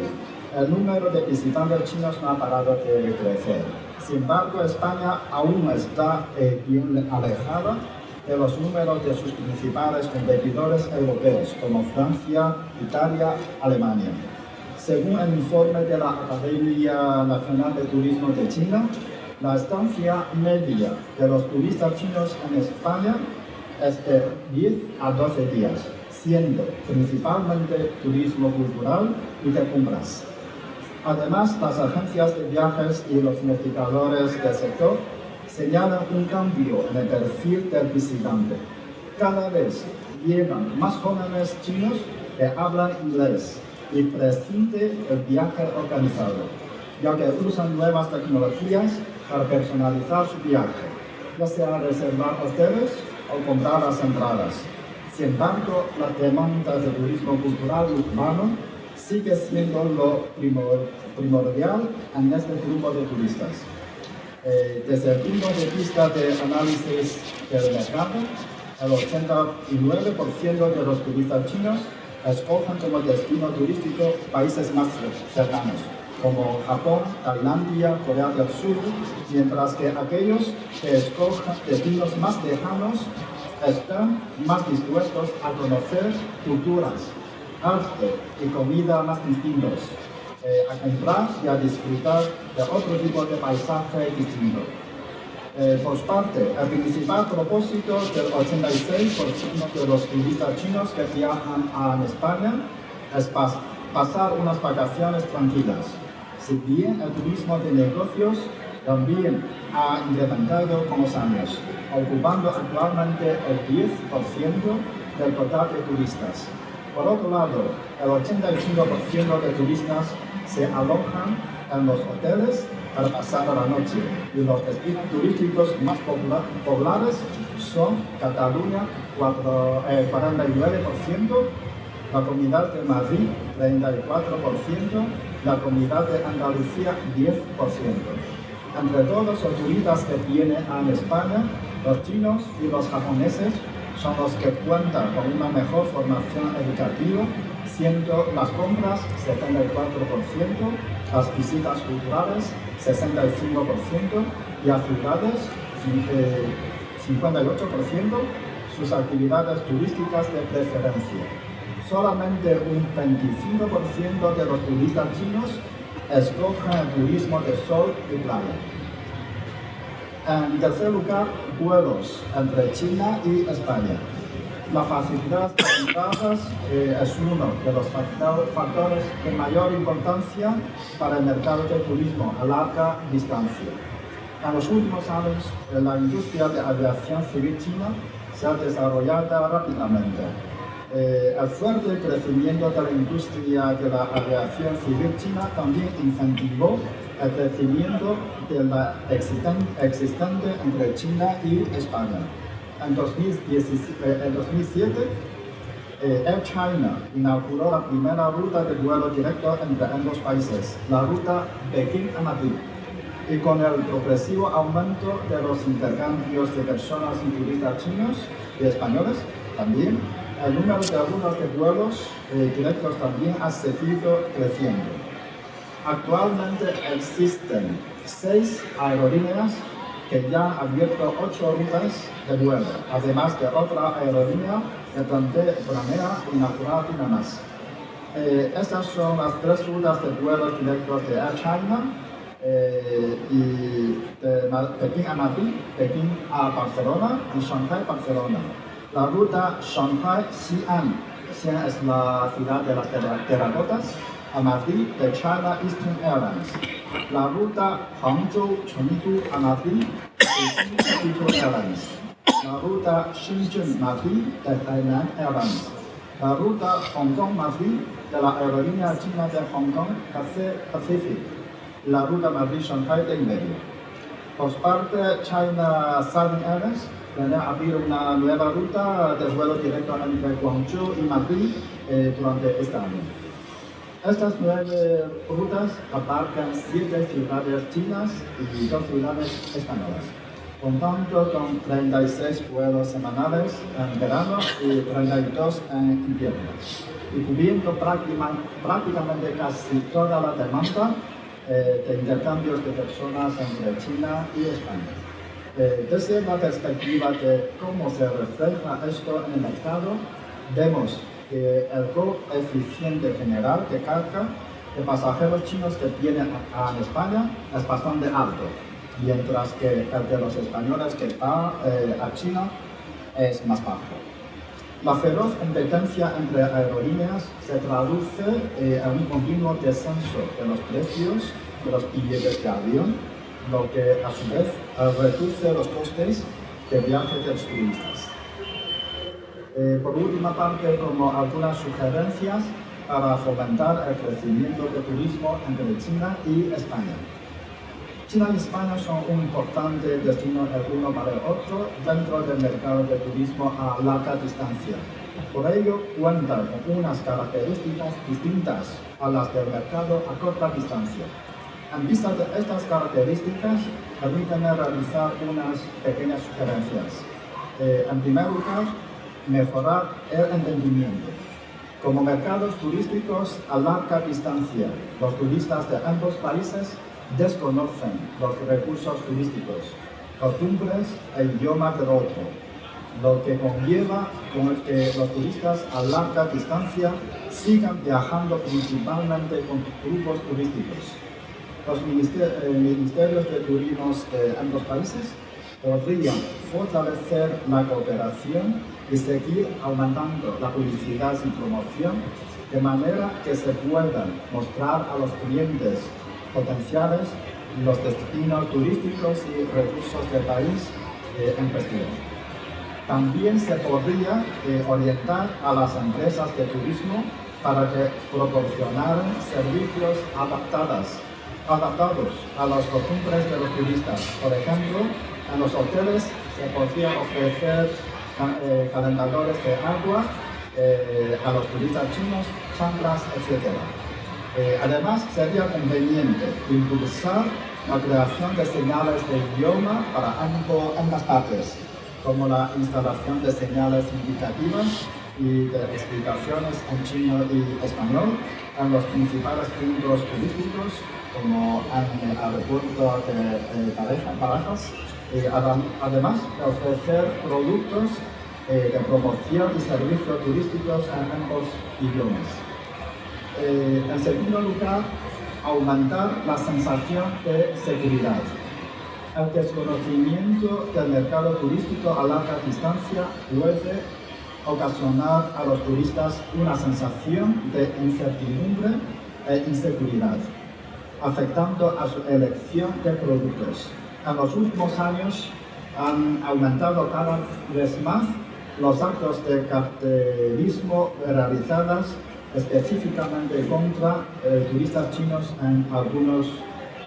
el número de visitantes chinos no ha parado de crecer. Sin embargo, España aún está bien alejada de los números de sus principales competidores europeos, como Francia, Italia, Alemania. Según el informe de la Academia Nacional de Turismo de China, la estancia media de los turistas chinos en España es de 10 a 12 días, siendo principalmente turismo cultural y de compras. Además, las agencias de viajes y los investigadores del sector señalan un cambio en el perfil del visitante. Cada vez llegan más jóvenes chinos que hablan inglés y prescinden el viaje organizado. ya que usan nuevas tecnologías para personalizar su viaje, ya sea reservar hoteles o comprar las entradas. Sin embargo, la demanda de turismo cultural urbano sigue siendo lo primordial en este grupo de turistas. Desde el punto de vista de análisis del mercado, el 89% de los turistas chinos escogen como destino turístico países más cercanos, como Japón, Tailandia, Corea del Sur, mientras que aquellos que escogen destinos más lejanos están más dispuestos a conocer culturas, arte y comida más distintos, a comprar y a disfrutar de otro tipo de paisaje distinto. Por su parte, el principal propósito del 86% de los turistas chinos que viajan a España es pasar unas vacaciones tranquilas. Si bien el turismo de negocios también ha incrementado con los años, ocupando actualmente el 10% del total de turistas. Por otro lado, el 85% de turistas se alojan en los hoteles para pasar la noche y los destinos turísticos más populares son Cataluña, 49%, la Comunidad de Madrid, 34%, la Comunidad de Andalucía, 10%. Entre todos los turistas que vienen a España, los chinos y los japoneses son los que cuentan con una mejor formación educativa, siendo las compras 74%, las visitas culturales 65% y las ciudades 58%, sus actividades turísticas de preferencia. Solamente un 25% de los turistas chinos escogen el turismo de sol y playa. En tercer lugar, vuelos entre China y España. La facilidad de entradas es uno de los factores de mayor importancia para el mercado de turismo a larga distancia. En los últimos años, la industria de aviación civil china se ha desarrollado rápidamente. El fuerte crecimiento de la industria de la aviación civil china también incentivó el crecimiento de la existente entre China y España. En 2007, Air China inauguró la primera ruta de vuelo directo entre ambos países, la ruta Pekín a Madrid. Y con el progresivo aumento de los intercambios de personas y turistas chinos y españoles, también el número de rutas de vuelos directos también ha seguido creciendo. Actualmente existen 6 aerolíneas que ya han abierto 8 rutas de vuelo, además de otra aerolínea que planea inaugurar una más. Estas son las 3 rutas de vuelo directos de Air China, y de Pekín a Madrid, Pekín a Barcelona y Shanghai-Barcelona. La ruta Shanghai-Xi'an, Xi'an es la ciudad de las terracotas, a Madrid de China Eastern Airlines. La ruta Hangzhou-Chengdu a Madrid de China Airlines. La ruta Shenzhen-Madrid de Hainan Airlines. La ruta Hong Kong-Madrid de la aerolínea china de Hong Kong Cathay Pacific. La ruta Madrid-Shanghai de Iberia. Por su parte, China Southern Airlines planea abrir una nueva ruta de vuelo directo entre Guangzhou y Madrid durante este año. Estas 9 rutas abarcan 7 ciudades chinas y 2 ciudades españolas, contando con 36 vuelos semanales en verano y 32 en invierno, y cubriendo prácticamente casi toda la demanda de intercambios de personas entre China y España. Desde la perspectiva de cómo se refleja esto en el mercado, vemos que el coeficiente general de carga de pasajeros chinos que vienen a España es bastante alto, mientras que el de los españoles que van a China es más bajo. La feroz competencia entre aerolíneas se traduce en un continuo descenso de los precios de los billetes de avión, lo que a su vez reduce los costes de viaje de los turistas. Por última parte, como algunas sugerencias, para fomentar el crecimiento del turismo entre China y España. China y España son un importante destino el uno para el otro dentro del mercado de turismo a larga distancia. Por ello, cuentan con unas características distintas a las del mercado a corta distancia. En vista de estas características, permítanme realizar unas pequeñas sugerencias. En primer lugar, mejorar el entendimiento. Como mercados turísticos a larga distancia, los turistas de ambos países desconocen los recursos turísticos, costumbres e idioma del otro, lo que conlleva con que los turistas a larga distancia sigan viajando principalmente con grupos turísticos. Los ministerios de turismo de ambos países podrían fortalecer la cooperación y seguir aumentando la publicidad y promoción de manera que se puedan mostrar a los clientes potenciales los destinos turísticos y recursos del país en cuestión. También se podría orientar a las empresas de turismo para que proporcionaran servicios adaptados a las costumbres de los turistas. Por ejemplo, en los hoteles se podría ofrecer calentadores de agua a los turistas chinos, chanclas, etc. Además, sería conveniente impulsar la creación de señales de idioma para ambas partes, como la instalación de señales indicativas y de explicaciones en chino y español en los principales puntos turísticos, como en el aeropuerto de Barajas. Además de ofrecer productos de promoción y servicios turísticos en ambos idiomas. En segundo lugar, aumentar la sensación de seguridad. El desconocimiento del mercado turístico a larga distancia puede ocasionar a los turistas una sensación de incertidumbre e inseguridad, afectando a su elección de productos. En los últimos años han aumentado cada vez más los actos de cartelismo realizados específicamente contra turistas chinos en algunos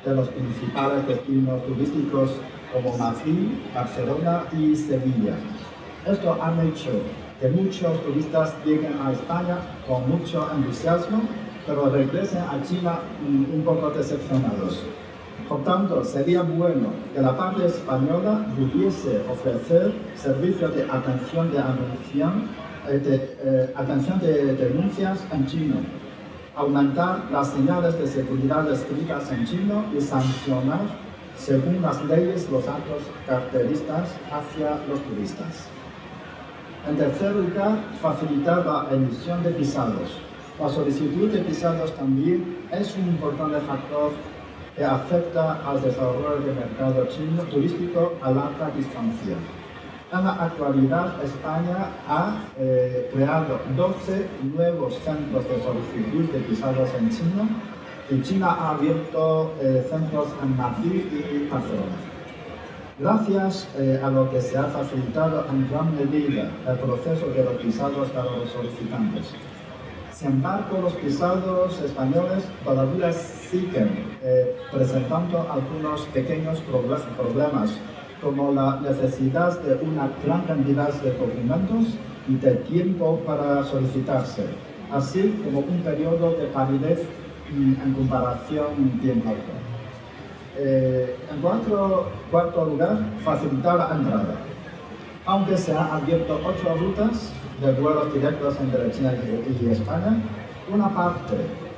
de los principales destinos turísticos como Madrid, Barcelona y Sevilla. Esto ha hecho que muchos turistas lleguen a España con mucho entusiasmo, pero regresen a China un poco decepcionados. Por tanto, sería bueno que la parte española pudiese ofrecer servicios de atención de denuncias en chino, aumentar las señales de seguridad escritas en chino y sancionar, según las leyes, los actos cartelistas hacia los turistas. En tercer lugar, facilitar la emisión de visados. La solicitud de visados también es un importante factor que afecta al desarrollo del mercado chino turístico a larga distancia. En la actualidad, España ha creado 12 nuevos centros de solicitud de visados en China y China ha abierto centros en Madrid y Barcelona. Gracias a lo que se ha facilitado en gran medida el proceso de los visados para los solicitantes. Sin embargo, los visados españoles todavía siguen presentando algunos pequeños problemas, como la necesidad de una gran cantidad de documentos y de tiempo para solicitarse, así como un periodo de validez en comparación bien alto. En cuarto lugar, facilitar la entrada. Aunque se han abierto 8 rutas de vuelos directos entre China y España, una parte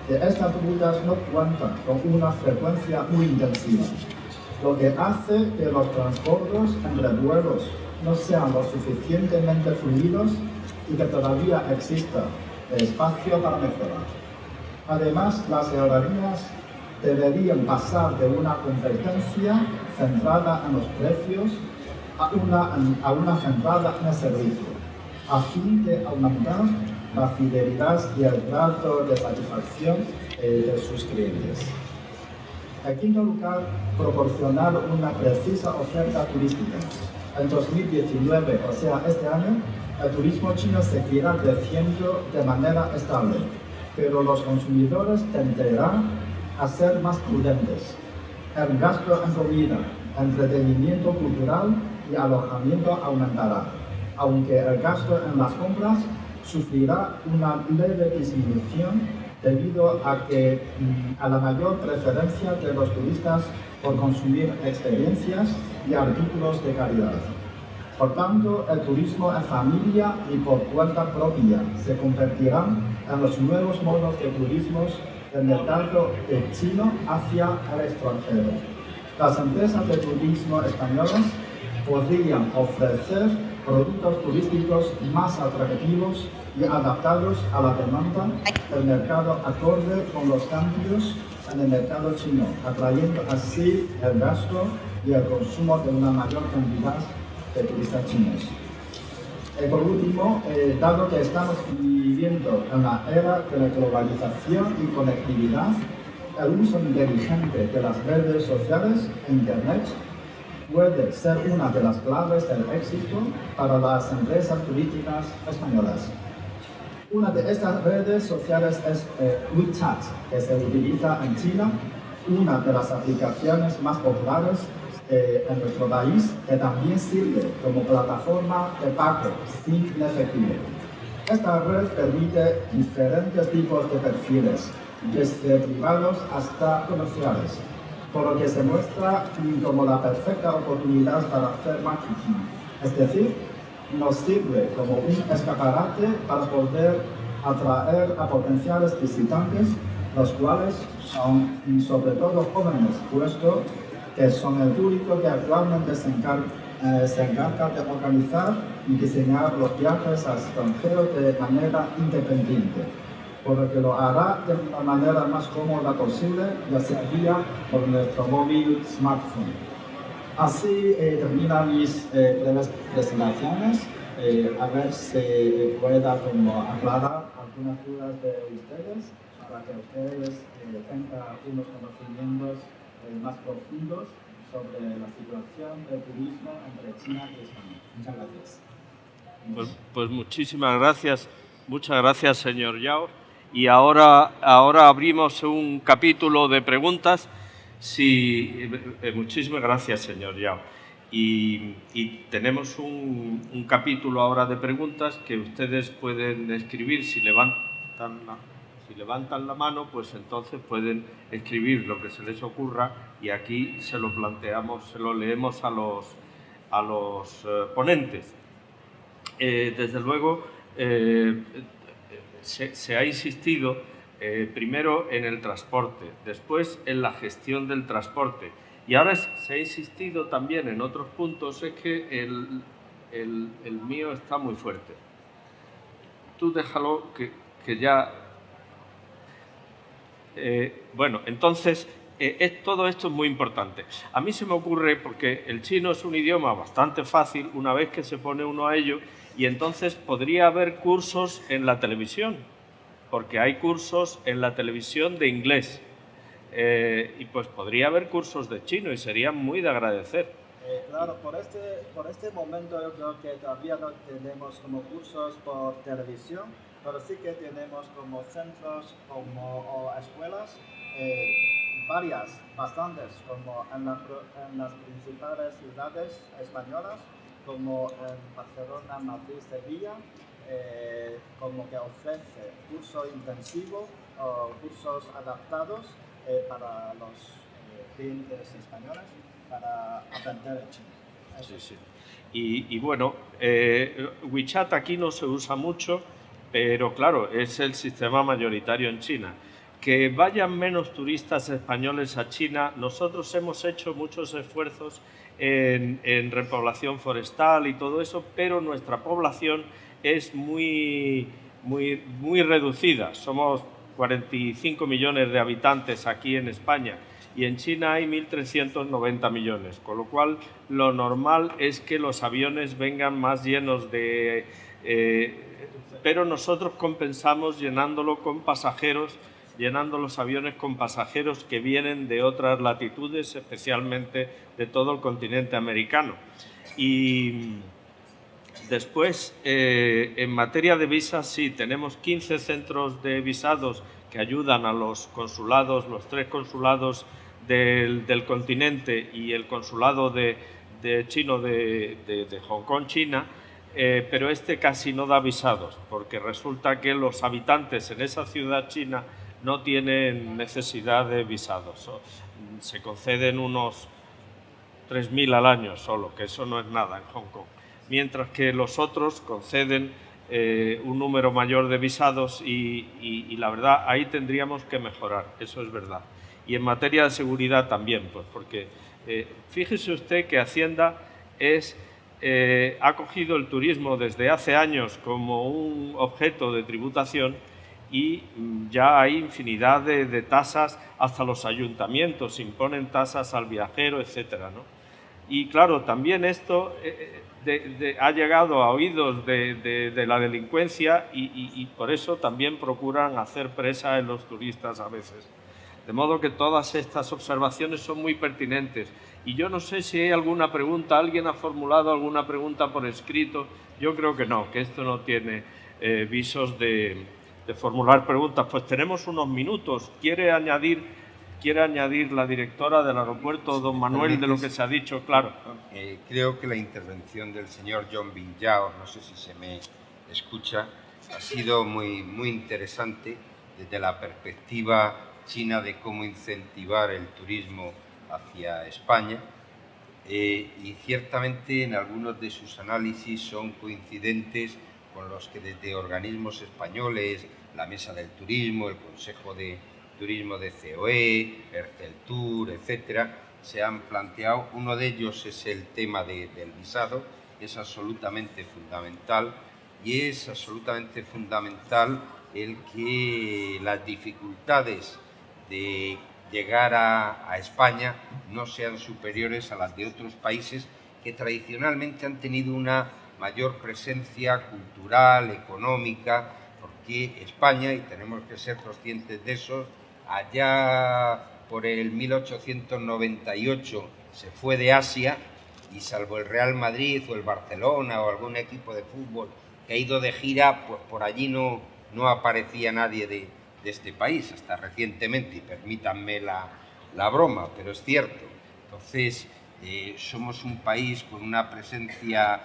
de estas rutas no cuentan con una frecuencia muy intensiva, lo que hace que los transbordos entre vuelos no sean lo suficientemente fluidos y que todavía exista espacio para mejorar. Además, las aerolíneas deberían pasar de una competencia centrada en los precios a una centrada en el servicio, a fin de aumentar la fidelidad y el grado de satisfacción de sus clientes. En quinto lugar, proporcionar una precisa oferta turística. En 2019, o sea, este año, el turismo chino seguirá creciendo de manera estable. pero los consumidores tenderán a ser más prudentes. El gasto en comida, entretenimiento cultural y alojamiento aumentará, aunque el gasto en las compras sufrirá una leve disminución debido a la mayor preferencia de los turistas por consumir experiencias y artículos de calidad. Por tanto, el turismo en familia y por cuenta propia se convertirán en los nuevos modos de turismo del mercado chino hacia el extranjero. Las empresas de turismo españolas podrían ofrecer productos turísticos más atractivos y adaptados a la demanda del mercado acorde con los cambios en el mercado chino, atrayendo así el gasto y el consumo de una mayor cantidad de turistas chinos. Por último, dado que estamos viviendo en la era de la globalización y conectividad, el uso inteligente de las redes sociales e Internet puede ser una de las claves del éxito para las empresas turísticas españolas. Una de estas redes sociales es WeChat, que se utiliza en China, una de las aplicaciones más populares en nuestro país, que también sirve como plataforma de pago sin efectivo. Esta red permite diferentes tipos de perfiles, desde privados hasta comerciales, por lo que se muestra como la perfecta oportunidad para hacer marketing. Es decir, nos sirve como un escaparate para poder atraer a potenciales visitantes, los cuales son sobre todo jóvenes, puesto que son el público que actualmente se encarga de organizar y diseñar los viajes al extranjero de manera independiente, por lo que lo hará de la manera más cómoda posible, ya sea vía por nuestro móvil smartphone. Así terminan mis breves presentaciones. A ver si pueda aclarar algunas dudas de ustedes, para que ustedes tengan unos conocimientos más profundos sobre la situación del turismo entre China y España. Muchas gracias. Pues muchas gracias, señor Yao. Y ahora abrimos un capítulo de preguntas. Muchísimas gracias, señor Yao. Y tenemos un capítulo ahora de preguntas que ustedes pueden escribir. Si levantan la mano, pues entonces pueden escribir lo que se les ocurra y aquí se lo planteamos, se lo leemos a los ponentes. Desde luego, se ha insistido primero en el transporte, después en la gestión del transporte y ahora se ha insistido también en otros puntos. Es que el mío está muy fuerte. Tú déjalo que ya... bueno, entonces, todo esto es muy importante. A mí se me ocurre, porque el chino es un idioma bastante fácil una vez que se pone uno a ello, y entonces podría haber cursos en la televisión, porque hay cursos en la televisión de inglés, y pues podría haber cursos de chino y sería muy de agradecer. Claro, por este momento yo creo que todavía no tenemos como cursos por televisión, pero sí que tenemos como centros o escuelas, bastantes, como en las principales ciudades españolas, como en Barcelona, Madrid, Sevilla, como que ofrece curso intensivo o cursos adaptados para los clientes españoles para aprender el chino. Sí, sí. Y bueno, WeChat aquí no se usa mucho, pero claro, es el sistema mayoritario en China. Que vayan menos turistas españoles a China, nosotros hemos hecho muchos esfuerzos en repoblación forestal y todo eso, pero nuestra población es muy reducida. Somos 45 millones de habitantes aquí en España y en China hay 1.390 millones, con lo cual lo normal es que los aviones vengan más llenos de... pero nosotros compensamos llenando los aviones con pasajeros que vienen de otras latitudes, especialmente de todo el continente americano. Y Después, en materia de visas, sí, tenemos 15 centros de visados que ayudan a los consulados, los 3 consulados del continente y el consulado chino de Hong Kong, China, pero este casi no da visados, porque resulta que los habitantes en esa ciudad china no tienen necesidad de visados. Se conceden unos 3.000 al año solo, que eso no es nada en Hong Kong. Mientras que los otros conceden un número mayor de visados y la verdad ahí tendríamos que mejorar, eso es verdad. Y en materia de seguridad también, pues porque fíjese usted que Hacienda ha cogido el turismo desde hace años como un objeto de tributación y ya hay infinidad de tasas, hasta los ayuntamientos imponen tasas al viajero, etcétera, ¿no? Y claro, también esto ha llegado a oídos de la delincuencia y por eso también procuran hacer presa en los turistas a veces. De modo que todas estas observaciones son muy pertinentes. Y yo no sé si hay alguna pregunta, alguien ha formulado alguna pregunta por escrito. Yo creo que no, que esto no tiene visos de formular preguntas. Pues tenemos unos minutos. ¿Quiere añadir la directora del aeropuerto, don Manuel, de lo que se ha dicho? Claro. Creo que la intervención del señor John Binyao, no sé si se me escucha, ha sido muy interesante desde la perspectiva china de cómo incentivar el turismo hacia España y ciertamente en algunos de sus análisis son coincidentes con los que desde organismos españoles, la Mesa del Turismo, el Consejo de Turismo de COE, Erceltur, etcétera, se han planteado. Uno de ellos es el tema del visado, es absolutamente fundamental y es absolutamente fundamental el que las dificultades de llegar a España no sean superiores a las de otros países que tradicionalmente han tenido una mayor presencia cultural, económica, porque España, y tenemos que ser conscientes de eso, allá por el 1898 se fue de Asia y salvo el Real Madrid o el Barcelona o algún equipo de fútbol que ha ido de gira, pues por allí no aparecía nadie de este país, hasta recientemente, y permítanme la broma, pero es cierto. Entonces, somos un país con una presencia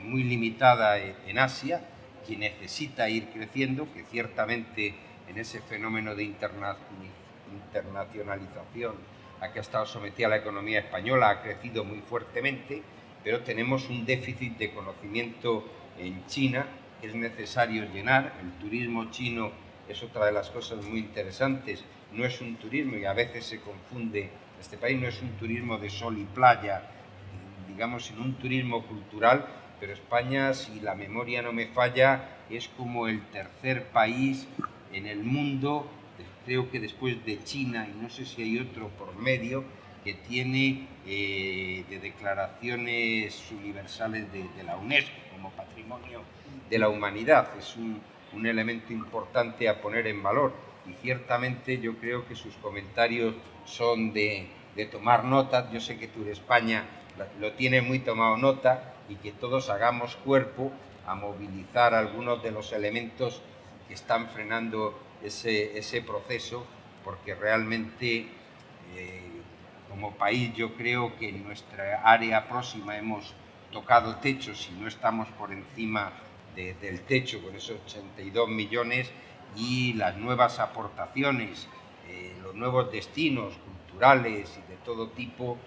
muy limitada en Asia, que necesita ir creciendo, que ciertamente en ese fenómeno de internacionalización a que ha estado sometida la economía española ha crecido muy fuertemente, pero tenemos un déficit de conocimiento en China que es necesario llenar. El turismo chino es otra de las cosas muy interesantes. No es un turismo, y a veces se confunde, este país no es un turismo de sol y playa, digamos, sino un turismo cultural, pero España, si la memoria no me falla, es como el tercer país en el mundo, creo que después de China, y no sé si hay otro por medio, que tiene de declaraciones universales de la UNESCO como Patrimonio de la Humanidad. Es un elemento importante a poner en valor y ciertamente yo creo que sus comentarios son de tomar nota. Yo sé que Tour España lo tiene muy tomado nota y que todos hagamos cuerpo a movilizar algunos de los elementos que están frenando ese proceso, porque realmente como país yo creo que en nuestra área próxima hemos tocado techos y no estamos por encima del techo con esos 82 millones y las nuevas aportaciones, los nuevos destinos culturales y de todo tipo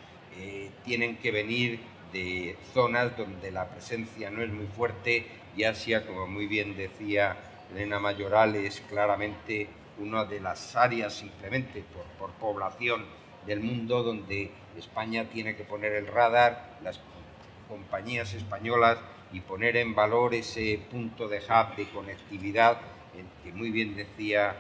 tienen que venir de zonas donde la presencia no es muy fuerte y Asia, como muy bien decía Elena Mayoral, es claramente una de las áreas simplemente por población del mundo donde España tiene que poner el radar, las compañías españolas, y poner en valor ese punto de hub de conectividad que muy bien decía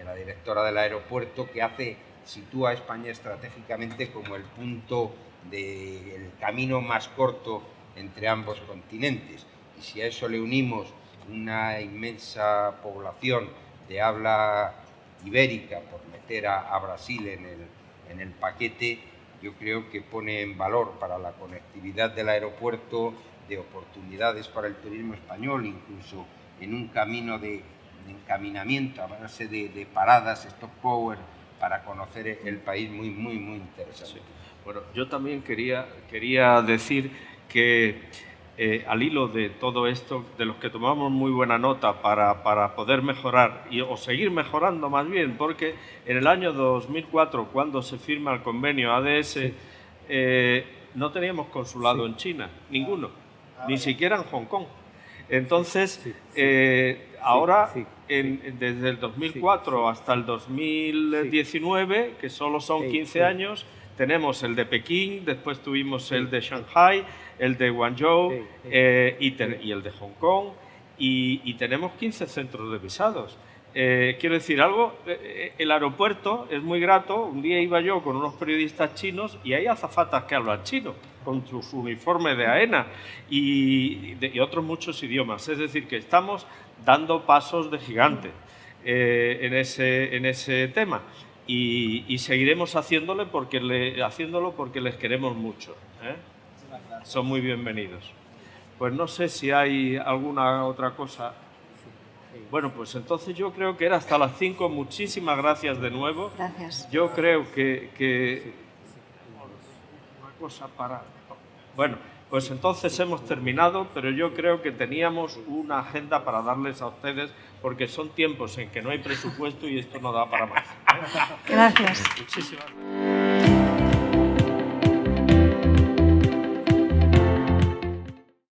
la directora del aeropuerto, que sitúa a España estratégicamente como el punto del camino más corto entre ambos continentes. Y si a eso le unimos una inmensa población de habla ibérica, por meter a Brasil en el paquete, yo creo que pone en valor para la conectividad del aeropuerto, de oportunidades para el turismo español, incluso en un camino de encaminamiento a base de paradas, stopover, para conocer el país muy interesante. Sí. Bueno, yo también quería decir que al hilo de todo esto, de los que tomamos muy buena nota para poder mejorar o seguir mejorando más bien, porque en el año 2004, cuando se firma el convenio ADS, no teníamos consulado en China, ninguno, ni siquiera en Hong Kong. Entonces, ahora, desde el 2004 hasta el 2019, que solo son 15 años, tenemos el de Pekín, después tuvimos el de Shanghai, el de Guangzhou y el de Hong Kong, y tenemos 15 centros de visados. Quiero decir algo, el aeropuerto es muy grato. Un día iba yo con unos periodistas chinos y hay azafatas que hablan chino, con su uniforme de AENA y otros muchos idiomas. Es decir, que estamos dando pasos de gigante en ese tema. Y seguiremos haciéndolo porque les queremos mucho. Son muy bienvenidos. Pues no sé si hay alguna otra cosa. Bueno, pues entonces yo creo que era hasta las 5. Muchísimas gracias de nuevo. Gracias. Yo creo que una cosa para... Bueno, pues entonces hemos terminado, pero yo creo que teníamos una agenda para darles a ustedes, porque son tiempos en que no hay presupuesto y esto no da para más. Gracias. Muchísimas gracias.